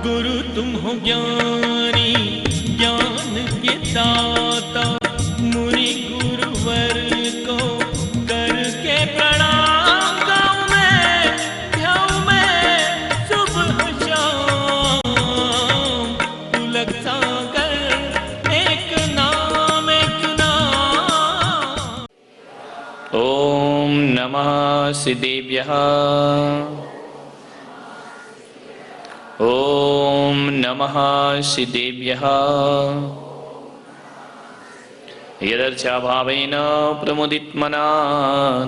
गुरु तुम हो ज्ञानी ज्ञान के दाता, मुनि गुरुवर को करके प्रणाम। गाऊं मैं ध्याऊं मैं सुबह शाम, तुलक सागर एक नाम एक नाम। ओम नमः सिद्धेभ्यः। ओम नमः सिद्धेभ्यः। यदर्चाभावेन प्रमुदितमना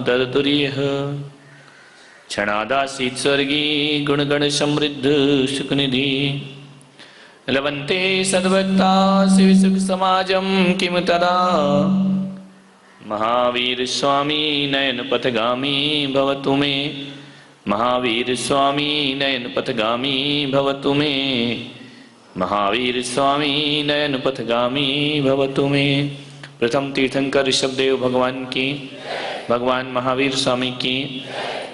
ददतुर्यः, क्षणादासीत् स्वर्गी गुणगण समृद्ध सुखनिधि। लभन्ते सद्भक्ता शिवसुख समाजं किं तदा, महावीर स्वामी नयन पथगामी भवतु मे। महावीर स्वामी नयन पथगामी भवतु मे। महावीर स्वामी नयन पथगामी भवतु मे। प्रथम तीर्थंकर ऋषभदेव भगवान की, भगवान महावीर स्वामी की,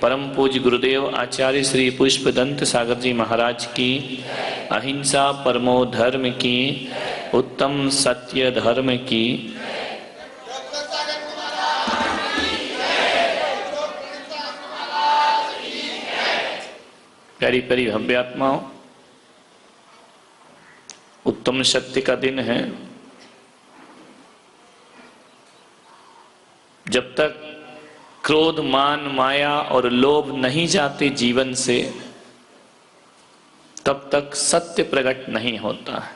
परम पूज्य गुरुदेव आचार्य श्री पुष्पदंत सागर जी महाराज की, अहिंसा परमो धर्म की, उत्तम सत्य धर्म की। प्यारी प्यारी भव्यात्माओं, उत्तम सत्य का दिन है। जब तक क्रोध मान माया और लोभ नहीं जाते जीवन से, तब तक सत्य प्रकट नहीं होता है।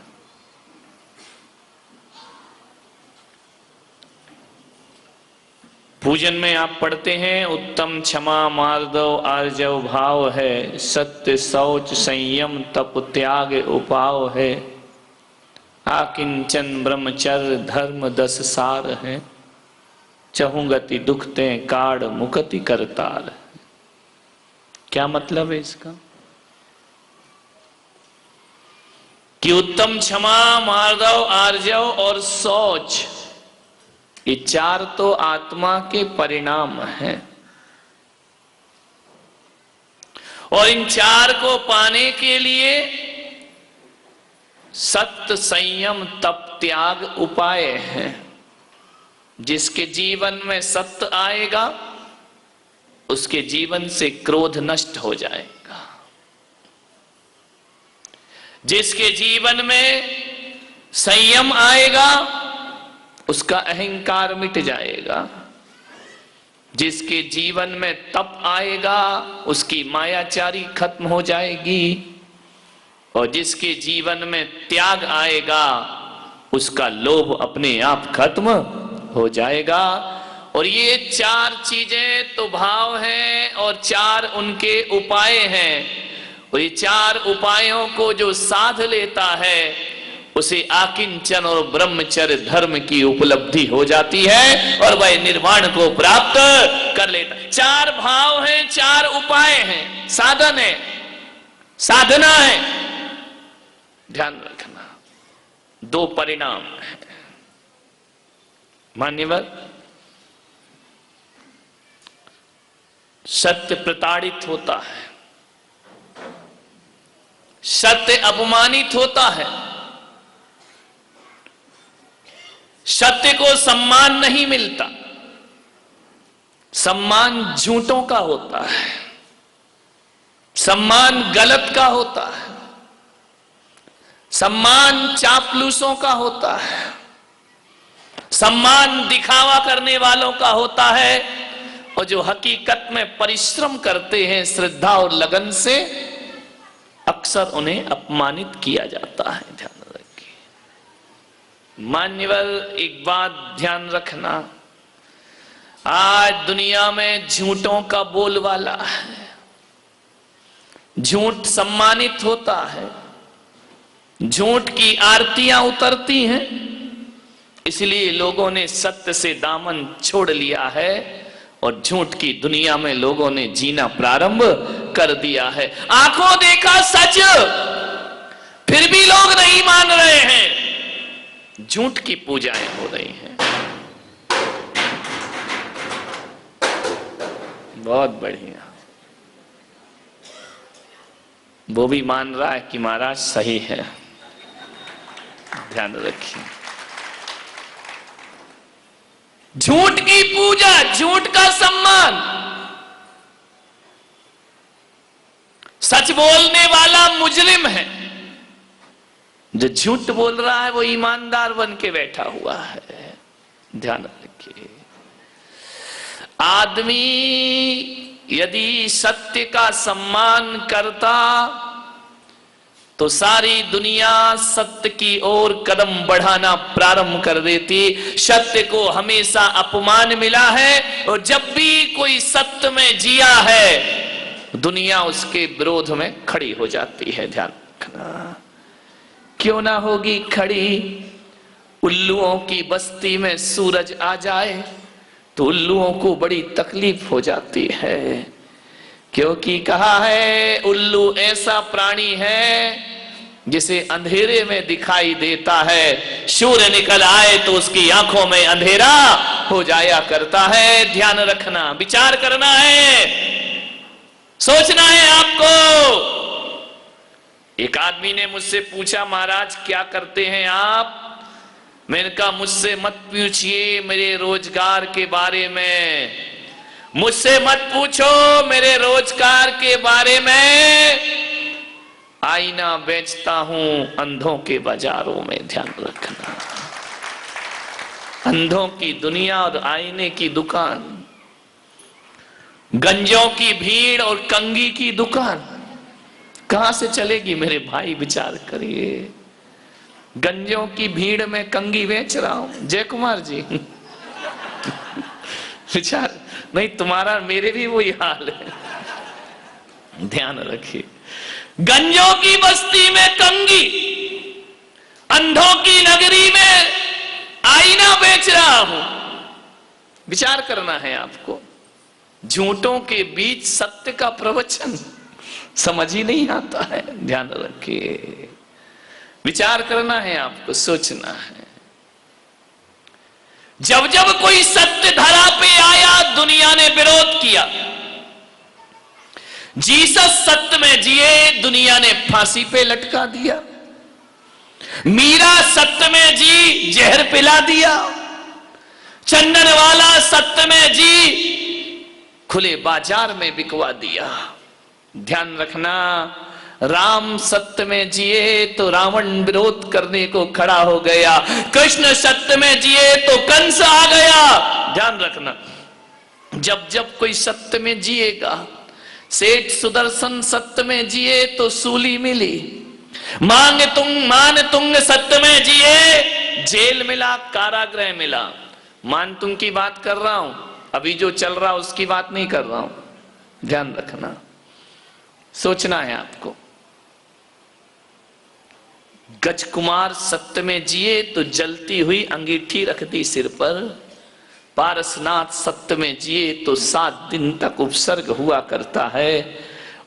पूजन में आप पढ़ते हैं उत्तम क्षमा मार्दव आर्जव भाव है, सत्य शौच संयम तप त्याग उपाव है, आकिंचन ब्रह्मचर्य धर्म 10 सार है, चहुंगति दुखते काड़ मुकति करतार। क्या मतलब है इसका? कि उत्तम क्षमा मार्दव आर्जव और शौच, ये 4 तो आत्मा के परिणाम हैं, और इन 4 को पाने के लिए सत्य संयम तप त्याग उपाय हैं। जिसके जीवन में सत्य आएगा उसके जीवन से क्रोध नष्ट हो जाएगा। जिसके जीवन में संयम आएगा उसका अहंकार मिट जाएगा। जिसके जीवन में तप आएगा उसकी मायाचारी खत्म हो जाएगी, और जिसके जीवन में त्याग आएगा उसका लोभ अपने आप खत्म हो जाएगा। और ये 4 चीजें तो भाव हैं और 4 उनके उपाय हैं। और ये 4 उपायों को जो साध लेता है उसे आकिंचन और ब्रह्मचर्य धर्म की उपलब्धि हो जाती है और वह निर्वाण को प्राप्त कर लेता है। 4 भाव हैं, 4 उपाय हैं, साधन है, साधना है। ध्यान रखना, 2 परिणाम है। मान्यवर, सत्य प्रताड़ित होता है, सत्य अपमानित होता है, सत्य को सम्मान नहीं मिलता। सम्मान झूठों का होता है, सम्मान गलत का होता है, सम्मान चापलूसों का होता है, सम्मान दिखावा करने वालों का होता है। और जो हकीकत में परिश्रम करते हैं श्रद्धा और लगन से, अक्सर उन्हें अपमानित किया जाता है। ध्यान रखिए मान्यवर, एक बात ध्यान रखना, आज दुनिया में झूठों का बोलबाला है। झूठ सम्मानित होता है, झूठ की आरतियां उतरती हैं। इसलिए लोगों ने सत्य से दामन छोड़ लिया है और झूठ की दुनिया में लोगों ने जीना प्रारंभ कर दिया है। आंखों देखा सच फिर भी लोग नहीं मान रहे हैं, झूठ की पूजाएं हो रही हैं। बहुत बढ़िया। वो भी मान रहा है कि महाराज सही है। ध्यान रखिए, झूठ की पूजा, झूठ का सम्मान। सच बोलने वाला मुजरिम है, जो झूठ बोल रहा है वो ईमानदार बन के बैठा हुआ है। ध्यान रखिए, आदमी यदि सत्य का सम्मान करता तो सारी दुनिया सत्य की ओर कदम बढ़ाना प्रारंभ कर देती। सत्य को हमेशा अपमान मिला है, और जब भी कोई सत्य में जिया है दुनिया उसके विरोध में खड़ी हो जाती है। ध्यान रखना, क्यों ना होगी खड़ी। उल्लुओं की बस्ती में सूरज आ जाए तो उल्लुओं को बड़ी तकलीफ हो जाती है, क्योंकि कहा है उल्लू ऐसा प्राणी है जिसे अंधेरे में दिखाई देता है, सूर्य निकल आए तो उसकी आंखों में अंधेरा हो जाया करता है। ध्यान रखना, विचार करना है, सोचना है आपको। एक आदमी ने मुझसे पूछा, महाराज क्या करते हैं आप? मैंने कहा मुझसे मत पूछिए मेरे रोजगार के बारे में, मुझसे मत पूछो मेरे रोजगार के बारे में। आईना बेचता हूं अंधों के बाजारों में। ध्यान रखना, अंधों की दुनिया और आईने की दुकान, गंजों की भीड़ और कंगी की दुकान कहां से चलेगी मेरे भाई? विचार करिए। गंजों की भीड़ में कंगी बेच रहा हूं, जय कुमार जी। विचार नहीं, तुम्हारा मेरे भी वही हाल है। ध्यान रखिए, गंजों की बस्ती में कंगी, अंधों की नगरी में आईना बेच रहा हूं। विचार करना है आपको। झूठों के बीच सत्य का प्रवचन समझ ही नहीं आता है। ध्यान रखिए, विचार करना है आपको, सोचना है। जब जब कोई सत्य धरा पे आया दुनिया ने विरोध किया। जीसस सत्य में जिए, दुनिया ने फांसी पे लटका दिया। मीरा सत्य में जी, जहर पिला दिया। चंदन वाला सत्य में जी, खुले बाजार में बिकवा दिया। ध्यान रखना, राम सत्य में जिए तो रावण विरोध करने को खड़ा हो गया। कृष्ण सत्य में जिए तो कंस आ गया। ध्यान रखना, जब जब कोई सत्य में जिएगा, सेठ सुदर्शन सत्य में जिए तो सूली मिली। मान तुंग सत्य में जिए, जेल मिला, कारागृह मिला। मान तुंग की बात कर रहा हूं, अभी जो चल रहा उसकी बात नहीं कर रहा हूं। ध्यान रखना, सोचना है आपको। गजकुमार सत्य में जिए तो जलती हुई अंगीठी रख दी सिर पर। पारसनाथ सत्य में जिए तो 7 दिन तक उपसर्ग हुआ करता है।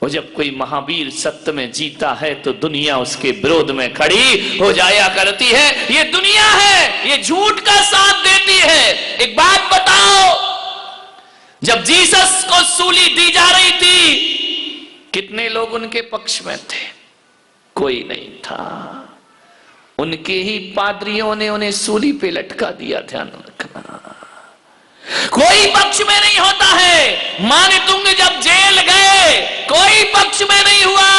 और जब कोई महावीर सत्य में जीता है तो दुनिया उसके विरोध में खड़ी हो जाया करती है। ये दुनिया है, ये झूठ का साथ देती है। एक बात बताओ, जब जीसस को सूली दी जा रही थी, कितने लोग उनके पक्ष में थे? कोई नहीं था। उनके ही पादरियों ने उन्हें सूली पे लटका दिया। ध्यान रखना, कोई पक्ष में नहीं होता है। माने तुम जब जेल गए, कोई पक्ष में नहीं हुआ।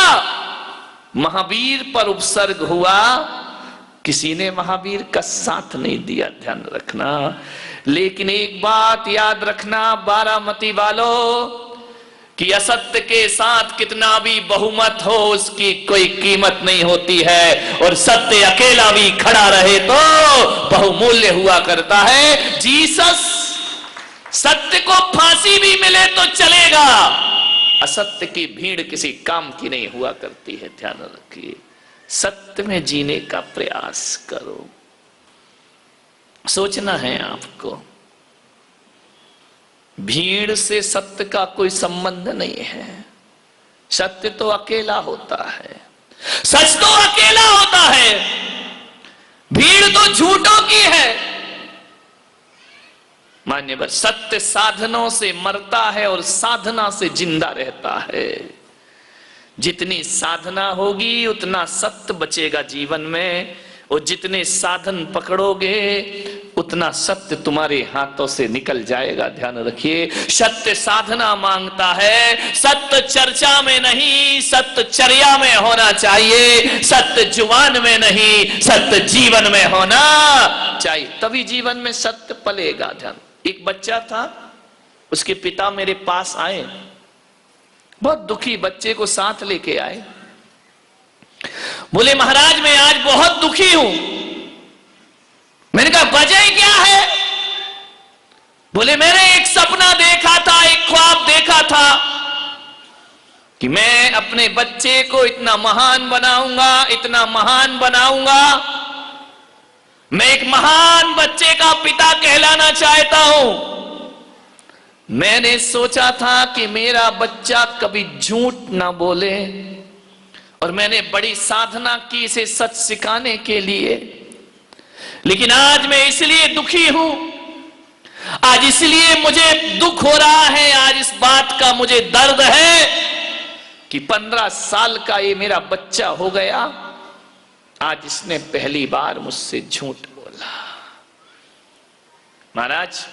महावीर पर उपसर्ग हुआ, किसी ने महावीर का साथ नहीं दिया। ध्यान रखना, लेकिन एक बात याद रखना बारामती वालों, कि असत्य के साथ कितना भी बहुमत हो उसकी कोई कीमत नहीं होती है, और सत्य अकेला भी खड़ा रहे तो बहुमूल्य हुआ करता है। जीसस सत्य को फांसी भी मिले तो चलेगा, असत्य की भीड़ किसी काम की नहीं हुआ करती है। ध्यान रखिए, सत्य में जीने का प्रयास करो। सोचना है आपको, भीड़ से सत्य का कोई संबंध नहीं है। सत्य तो अकेला होता है, सच तो अकेला होता है, भीड़ तो झूठों की है। मान्यवर, सत्य साधनों से मरता है और साधना से जिंदा रहता है। जितनी साधना होगी उतना सत्य बचेगा जीवन में, और जितने साधन पकड़ोगे उतना सत्य तुम्हारे हाथों से निकल जाएगा। ध्यान रखिए, सत्य साधना मांगता है, सत्य चर्चा में नहीं सत्य चर्या में होना चाहिए, सत्य जुबान में नहीं सत्य जीवन में होना चाहिए, तभी जीवन में सत्य पलेगा। ध्यान, एक बच्चा था, उसके पिता मेरे पास आए, बहुत दुखी बच्चे को साथ लेके आए, बोले महाराज मैं आज बहुत दुखी हूं। मैंने कहा वजह क्या है? बोले मैंने एक सपना देखा था, एक ख्वाब देखा था कि मैं अपने बच्चे को इतना महान बनाऊंगा, इतना महान बनाऊंगा, मैं एक महान बच्चे का पिता कहलाना चाहता हूं। मैंने सोचा था कि मेरा बच्चा कभी झूठ ना बोले, और मैंने बड़ी साधना की इसे सच सिखाने के लिए, लेकिन आज मैं इसलिए दुखी हूं, आज इसलिए मुझे दुख हो रहा है, आज इस बात का मुझे दर्द है कि 15 साल का ये मेरा बच्चा हो गया, आज इसने पहली बार मुझसे झूठ बोला। महाराज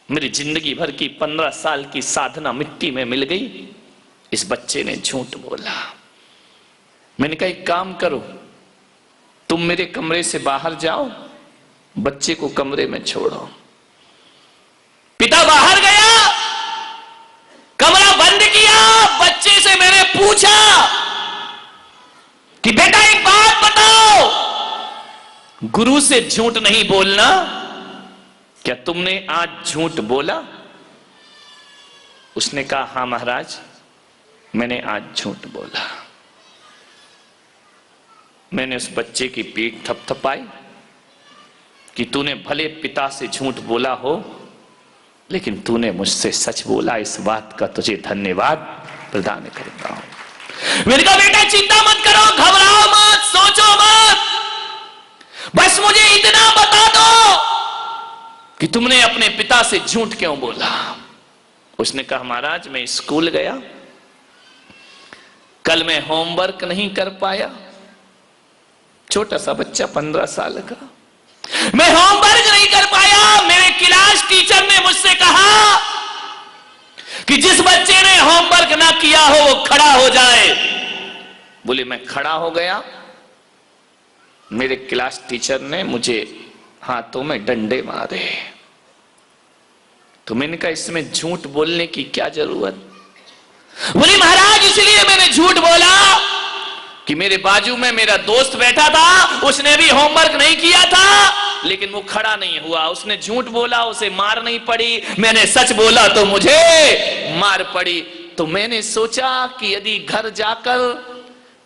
मेरी जिंदगी भर की 15 साल की साधना मिट्टी में मिल गई, इस बच्चे ने झूठ बोला। मैंने कहा एक काम करो, तुम मेरे कमरे से बाहर जाओ, बच्चे को कमरे में छोड़ो। पिता बाहर गया, कमरा बंद किया, बच्चे से मैंने पूछा कि बेटा एक बात बताओ, गुरु से झूठ नहीं बोलना, क्या तुमने आज झूठ बोला? उसने कहा हां महाराज मैंने आज झूठ बोला। मैंने उस बच्चे की पीठ थपथपाई कि तूने भले पिता से झूठ बोला हो, लेकिन तूने मुझसे सच बोला, इस बात का तुझे धन्यवाद प्रदान करता हूं। मैंने कहा बेटा चिंता मत करो, घबराओ मत, सोचो मत, बस मुझे इतना बता दो कि तुमने अपने पिता से झूठ क्यों बोला। उसने कहा महाराज मैं स्कूल गया, कल मैं होमवर्क नहीं कर पाया, छोटा सा बच्चा 15 साल का, मैं होमवर्क नहीं कर पाया। मेरे क्लास टीचर ने मुझसे कहा कि जिस बच्चे ने होमवर्क ना किया हो वो खड़ा हो जाए। बोले मैं खड़ा हो गया, मेरे क्लास टीचर ने मुझे हाथों में डंडे मारे। तो मैंने कहा इसमें झूठ बोलने की क्या जरूरत? बोले महाराज इसलिए मैंने झूठ बोला कि मेरे बाजू में मेरा दोस्त बैठा था, उसने भी होमवर्क नहीं किया था, लेकिन वो खड़ा नहीं हुआ। उसने झूठ बोला, उसे मार नहीं पड़ी, मैंने सच बोला तो मुझे मार पड़ी। तो मैंने सोचा कि यदि घर जाकर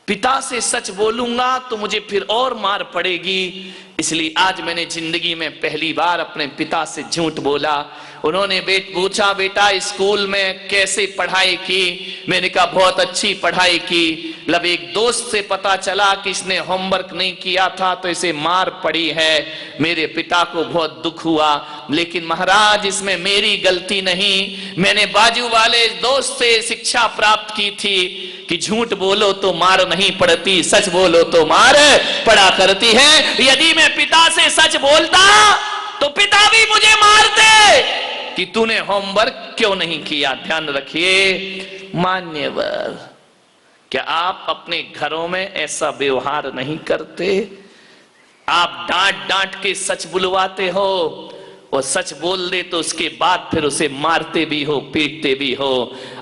पिता से सच बोलूंगा तो मुझे फिर और मार पड़ेगी, इसलिए आज मैंने जिंदगी में पहली बार अपने पिता से झूठ बोला। उन्होंने पूछा बेटा स्कूल में कैसे पढ़ाई की? मैंने कहा बहुत अच्छी पढ़ाई की। जब एक दोस्त से पता चला कि इसने होमवर्क नहीं किया था तो इसे मार पड़ी है, मेरे पिता को बहुत दुख हुआ, लेकिन महाराज इसमें मेरी गलती नहीं। मैंने बाजू वाले दोस्त से शिक्षा प्राप्त की थी कि झूठ बोलो तो मार नहीं पड़ती, सच बोलो तो मार पड़ा करती है। यदि मैं पिता से सच बोलता तो पिता भी मुझे मारते कि तूने होमवर्क क्यों नहीं किया। ध्यान रखिए मान्यवर, क्या आप अपने घरों में ऐसा व्यवहार नहीं करते? आप डांट डांट के सच बुलवाते हो, और सच बोल दे तो उसके बाद फिर उसे मारते भी हो, पीटते भी हो।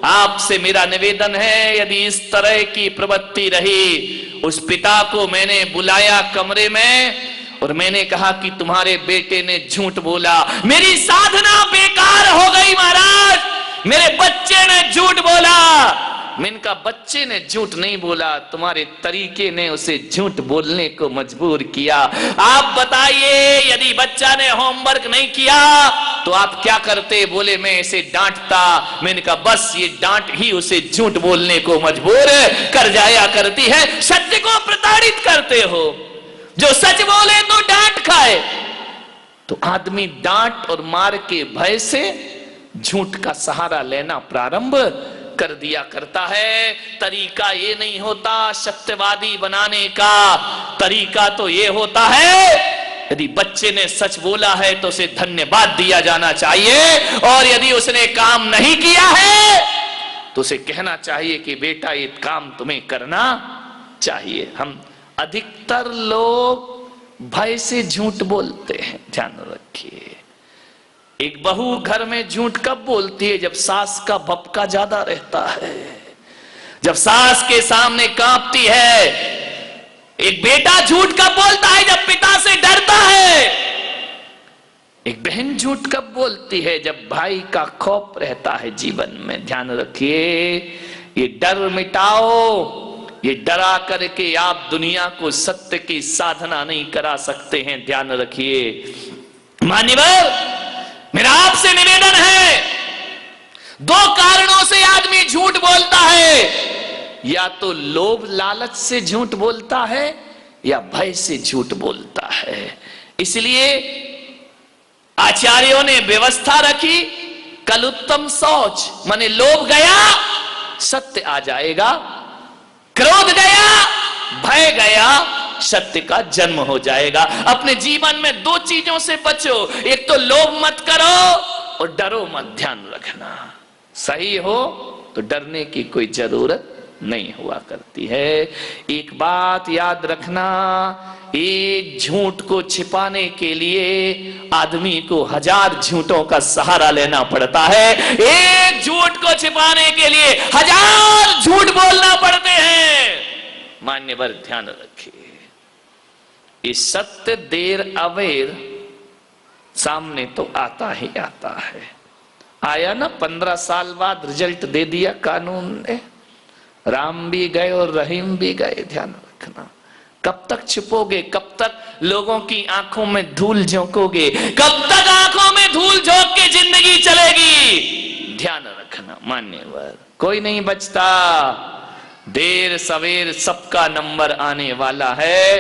आपसे मेरा निवेदन है, यदि इस तरह की प्रवृत्ति रही, उस पिता को मैंने बुलाया कमरे में और मैंने कहा कि तुम्हारे बेटे ने झूठ बोला, मेरी साधना बेकार हो गई महाराज, मेरे बच्चे ने झूठ बोला। मैंने कहा बच्चे ने झूठ नहीं बोला, तुम्हारे तरीके ने उसे झूठ बोलने को मजबूर किया। आप बताइए यदि बच्चा ने होमवर्क नहीं किया तो आप क्या करते? बोले मैं इसे डांटता। मैंने कहा बस ये डांट ही उसे झूठ बोलने को मजबूर कर जाया करती है। सत्य को प्रताड़ित करते हो, जो सच बोले तो डांट खाए। तो आदमी डांट और मार के भय से झूठ का सहारा लेना प्रारंभ कर दिया करता है। तरीका ये नहीं होता सत्यवादी बनाने का, तरीका तो ये होता है यदि बच्चे ने सच बोला है तो उसे धन्यवाद दिया जाना चाहिए, और यदि उसने काम नहीं किया है तो उसे कहना चाहिए कि बेटा ये काम तुम्हें करना चाहिए। हम अधिकतर लोग भय से झूठ बोलते हैं, ध्यान रखिए। एक बहू घर में झूठ कब बोलती है? जब सास का भपका ज्यादा रहता है, जब सास के सामने कांपती है। एक बेटा झूठ कब बोलता है? जब पिता से डरता है। एक बहन झूठ कब बोलती है? जब भाई का खौफ रहता है जीवन में। ध्यान रखिए, ये डर मिटाओ। ये डरा करके आप दुनिया को सत्य की साधना नहीं करा सकते हैं, ध्यान रखिए। मान्यवर, मेरा आपसे निवेदन है, दो कारणों से आदमी झूठ बोलता है। या तो लोभ लालच से झूठ बोलता है या भय से झूठ बोलता है। इसलिए आचार्यों ने व्यवस्था रखी, कल उत्तम शौच, माने लोभ गया सत्य आ जाएगा, क्रोध गया भय गया सत्य का जन्म हो जाएगा। अपने जीवन में दो चीजों से बचो, एक तो लोभ मत करो और डरो मत। ध्यान रखना, सही हो तो डरने की कोई जरूरत नहीं हुआ करती है। एक बात याद रखना, एक झूठ को छिपाने के लिए आदमी को 1000 झूठों का सहारा लेना पड़ता है। एक झूठ को छिपाने के लिए 1000 झूठ बोलना पड़ते हैं। मान्यवर ध्यान रखिए, ये सत्य देर अवेर सामने तो आता ही आता है। आया ना 15 साल बाद रिजल्ट दे दिया कानून ने, राम भी गए और रहीम भी गए। ध्यान रखना, कब तक छिपोगे? कब तक लोगों की आंखों में धूल झोंकोगे? कब तक आंखों में धूल झोंक के जिंदगी चलेगी? ध्यान रखना मान्यवर, कोई नहीं बचता। देर सवेर सबका नंबर आने वाला है।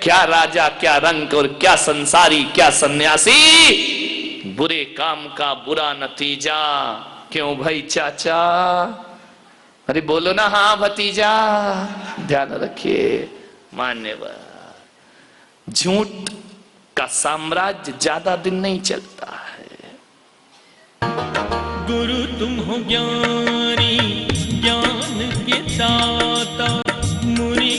क्या राजा, क्या रंग और क्या संसारी, क्या सन्यासी। बुरे काम का बुरा नतीजा। क्यों भाई चाचा? अरे बोलो ना हाँ भतीजा। ध्यान रखिए मान्यवर, झूठ का साम्राज्य ज्यादा दिन नहीं चलता है। गुरु तुम हो ज्ञानी, ज्ञान के दाता, मुनि